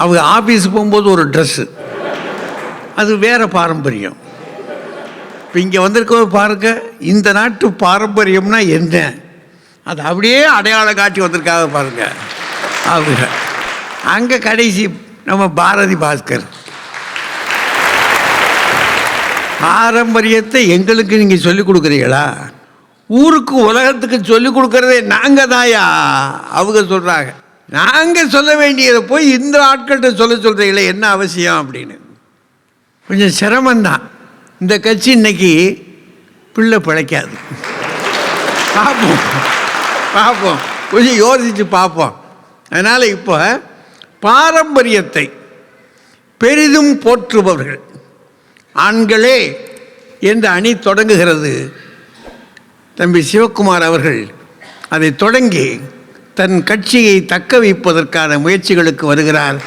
அவங்க ஆஃபீஸுக்கு போகும்போது ஒரு ட்ரெஸ்ஸு, அது வேறு பாரம்பரியம். இப்போ இங்கே வந்திருக்க பாருங்க, இந்த நாட்டு பாரம்பரியம்னா என்ன, அது அப்படியே அடையாளம் காட்டி வந்திருக்காங்க பாருங்க. அவங்க அங்கே கடைசி நம்ம பாரதி பாஸ்கர் பாரம்பரியத்தை எங்களுக்கு நீங்கள் சொல்லிக் கொடுக்குறீங்களா? ஊருக்கு உலகத்துக்கு சொல்லிக் கொடுக்குறதே நாங்கள் தாயா. அவங்க சொல்கிறாங்க, நாங்கள் சொல்ல வேண்டியதை போய் இந்த ஆட்கள்கிட்ட சொல்கிறீங்களே, என்ன அவசியம் அப்படின்னு. கொஞ்சம் சிரமந்தான். இந்த கட்சி இன்னைக்கு பிள்ளை பிழைக்காது. பார்ப்போம், கொஞ்சம் யோசித்து பார்ப்போம். அதனால் இப்போ பாரம்பரியத்தை பெரிதும் போற்றுபவர்கள் ஆண்களே என்ற அணி தொடங்குகிறது. தம்பி சிவகுமார் அவர்கள் அதை தொடங்கி தன் கட்சியை தக்க வைப்பதற்கான முயற்சிகளுக்கு வருகிறார்.